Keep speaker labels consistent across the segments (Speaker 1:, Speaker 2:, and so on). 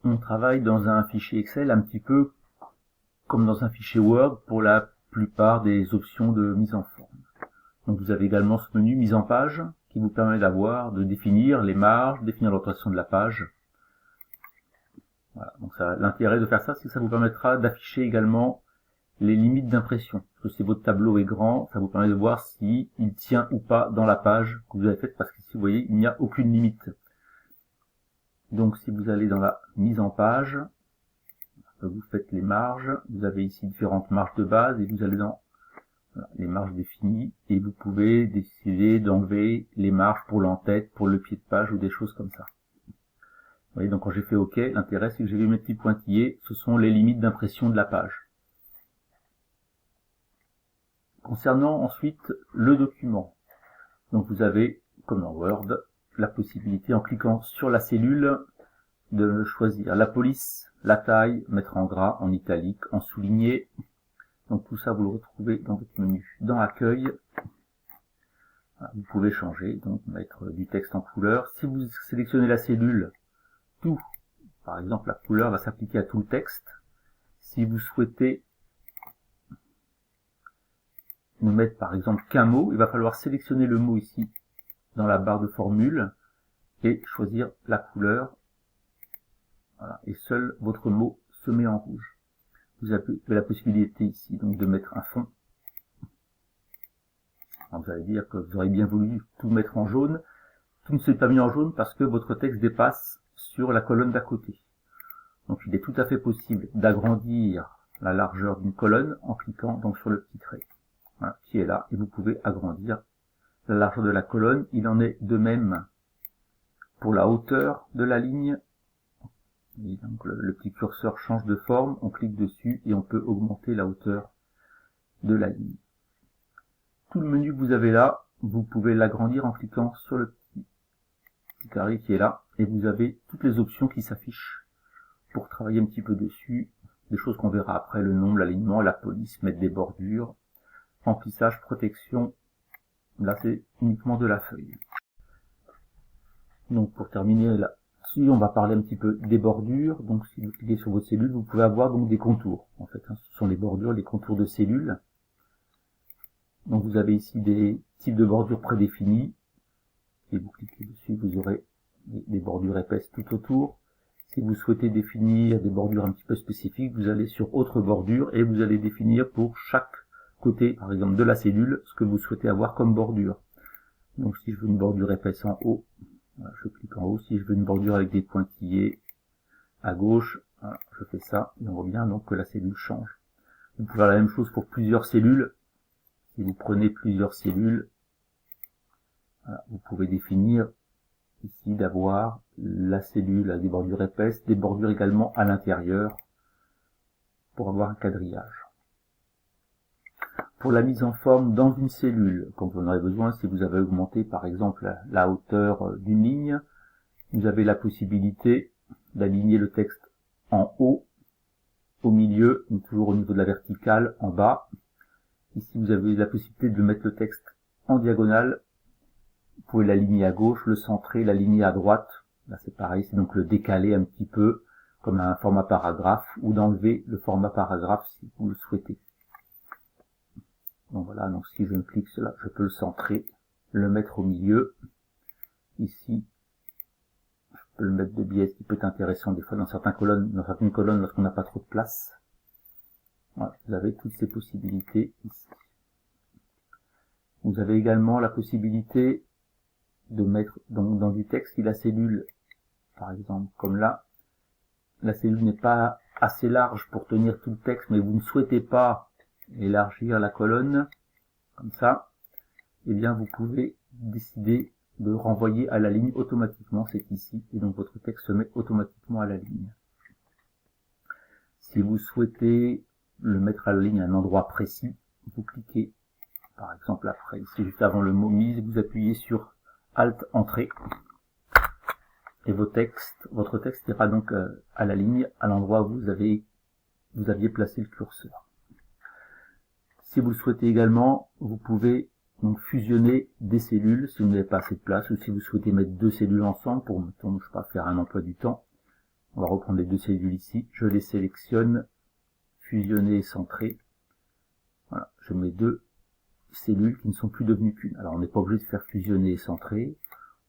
Speaker 1: on travaille dans un fichier Excel un petit peu comme dans un fichier Word pour la plupart des options de mise en forme. Donc vous avez également ce menu mise en page qui vous permet de définir les marges, définir l'orientation de la page. Voilà. Donc l'intérêt de faire ça, c'est que ça vous permettra d'afficher également les limites d'impression. Parce que si votre tableau est grand, ça vous permet de voir s'il tient ou pas dans la page que vous avez faite, parce qu'ici vous voyez, il n'y a aucune limite. Donc si vous allez dans la mise en page, vous faites les marges, vous avez ici différentes marges de base et vous allez dans les marges définies et vous pouvez décider d'enlever les marges pour l'entête, pour le pied de page ou des choses comme ça. Vous voyez, donc quand j'ai fait OK, l'intérêt c'est que j'ai vu mes petits pointillés, ce sont les limites d'impression de la page. Concernant ensuite le document, donc vous avez, comme dans Word, la possibilité en cliquant sur la cellule de choisir la police, la taille, mettre en gras, en italique, en souligné. Donc tout ça vous le retrouvez dans votre menu. Dans Accueil, vous pouvez changer, donc mettre du texte en couleur. Si vous sélectionnez la cellule, tout, par exemple la couleur va s'appliquer à tout le texte. Si vous souhaitez ne mettre par exemple qu'un mot, il va falloir sélectionner le mot ici dans la barre de formule et choisir la couleur. Voilà, et seul votre mot se met en rouge. Vous avez la possibilité ici donc de mettre un fond. Alors vous allez dire que vous auriez bien voulu tout mettre en jaune. Tout ne s'est pas mis en jaune parce que votre texte dépasse sur la colonne d'à côté. Donc il est tout à fait possible d'agrandir la largeur d'une colonne en cliquant donc sur le petit trait, voilà, qui est là, et vous pouvez agrandir la largeur de la colonne. Il en est de même pour la hauteur de la ligne. Et donc le petit curseur change de forme, on clique dessus et on peut augmenter la hauteur de la ligne. Tout le menu que vous avez là, vous pouvez l'agrandir en cliquant sur le petit carré qui est là, et vous avez toutes les options qui s'affichent pour travailler un petit peu dessus, des choses qu'on verra après, le nom, l'alignement, la police, mettre des bordures, remplissage, protection. Là c'est uniquement de la feuille. Donc pour terminer là, si on va parler un petit peu des bordures, donc si vous cliquez sur votre cellule, vous pouvez avoir donc des contours. En fait, ce sont les bordures, les contours de cellules. Donc vous avez ici des types de bordures prédéfinis. Si vous cliquez dessus, vous aurez des bordures épaisses tout autour. Si vous souhaitez définir des bordures un petit peu spécifiques, vous allez sur autre bordure et vous allez définir pour chaque côté, par exemple de la cellule, ce que vous souhaitez avoir comme bordure. Donc si je veux une bordure épaisse en haut, voilà, je clique en haut. Si je veux une bordure avec des pointillés à gauche, voilà, je fais ça, et on voit bien donc que la cellule change. Vous pouvez faire la même chose pour plusieurs cellules. Si vous prenez plusieurs cellules, voilà, vous pouvez définir ici d'avoir la cellule avec des bordures épaisses, des bordures également à l'intérieur pour avoir un quadrillage. Pour la mise en forme dans une cellule, quand vous en aurez besoin, si vous avez augmenté par exemple la hauteur d'une ligne, vous avez la possibilité d'aligner le texte en haut, au milieu, ou toujours au niveau de la verticale, en bas. Ici vous avez la possibilité de mettre le texte en diagonale. Vous pouvez l'aligner à gauche, le centrer, l'aligner à droite. Là c'est pareil, c'est donc le décaler un petit peu, comme un format paragraphe, ou d'enlever le format paragraphe si vous le souhaitez. Donc voilà, donc si je clique cela, je peux le centrer, le mettre au milieu. Ici, je peux le mettre de biais, ce qui peut être intéressant des fois dans certaines colonnes lorsqu'on n'a pas trop de place. Voilà, vous avez toutes ces possibilités ici. Vous avez également la possibilité de mettre donc dans du texte si la cellule, par exemple comme là, la cellule n'est pas assez large pour tenir tout le texte, mais vous ne souhaitez pas élargir la colonne, comme ça, eh bien vous pouvez décider de renvoyer à la ligne automatiquement, c'est ici, et donc votre texte se met automatiquement à la ligne. Si vous souhaitez le mettre à la ligne à un endroit précis, vous cliquez, par exemple après, ici juste avant le mot mise, vous appuyez sur Alt Entrée, et votre texte ira donc à la ligne, à l'endroit où vous aviez placé le curseur. Si vous le souhaitez également, vous pouvez donc fusionner des cellules si vous n'avez pas assez de place, ou si vous souhaitez mettre deux cellules ensemble pour, mettons, je sais pas, faire un emploi du temps, On va reprendre les deux cellules ici. Je les sélectionne, fusionner et centrer. Voilà, je mets deux cellules qui ne sont plus devenues qu'une. Alors on n'est pas obligé de faire fusionner et centrer.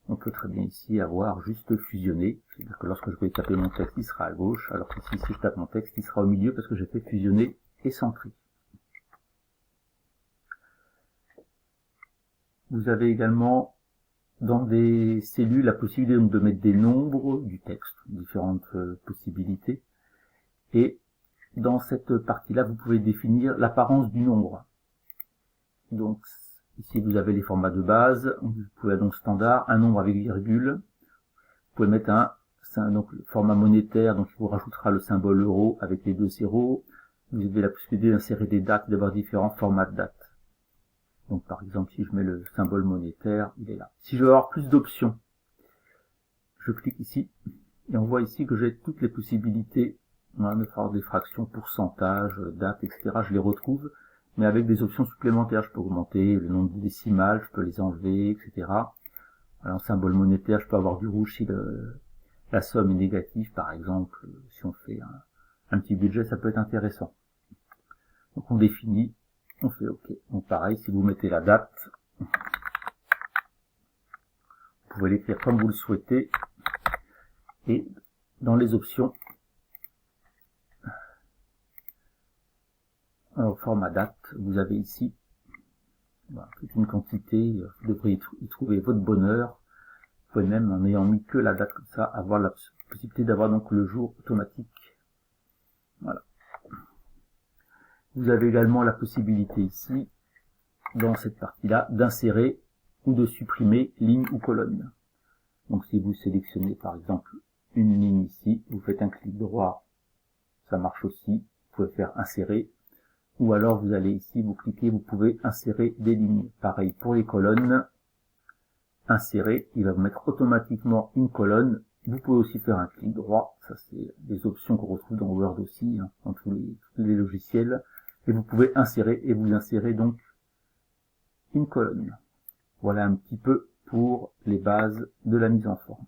Speaker 1: On peut très bien ici avoir juste fusionner. C'est-à-dire que lorsque je vais taper mon texte, il sera à gauche, alors qu'ici, si je tape mon texte, il sera au milieu parce que j'ai fait fusionner et centrer. Vous avez également dans des cellules la possibilité de mettre des nombres du texte, différentes possibilités. Et dans cette partie-là, vous pouvez définir l'apparence du nombre. Donc ici, vous avez les formats de base. Vous pouvez donc standard, un nombre avec virgule. Vous pouvez mettre donc le format monétaire, donc il vous rajoutera le symbole euro avec les deux zéros. Vous avez la possibilité d'insérer des dates, d'avoir différents formats de dates. Donc par exemple, si je mets le symbole monétaire, il est là. Si je veux avoir plus d'options, je clique ici, et on voit ici que j'ai toutes les possibilités de faire des fractions, pourcentage, date, etc. Je les retrouve, mais avec des options supplémentaires. Je peux augmenter le nombre de décimales, je peux les enlever, etc. Alors, symbole monétaire, je peux avoir du rouge si la somme est négative, par exemple. Si on fait un petit budget, ça peut être intéressant. Donc on définit, on fait OK. Donc pareil, si vous mettez la date, vous pouvez l'écrire comme vous le souhaitez. Et dans les options, au format date, vous avez ici toute une quantité. Vous devriez y trouver votre bonheur. Vous pouvez même, en n'ayant mis que la date comme ça, avoir la possibilité d'avoir donc le jour automatique. Voilà. Vous avez également la possibilité ici, dans cette partie-là, d'insérer ou de supprimer ligne ou colonne. Donc si vous sélectionnez par exemple une ligne ici, vous faites un clic droit, ça marche aussi. Vous pouvez faire insérer, ou alors vous allez ici, vous cliquez, vous pouvez insérer des lignes. Pareil pour les colonnes, insérer, il va vous mettre automatiquement une colonne. Vous pouvez aussi faire un clic droit, ça c'est des options qu'on retrouve dans Word aussi, dans tous les logiciels. Et vous pouvez insérer, et vous insérez donc une colonne. Voilà un petit peu pour les bases de la mise en forme.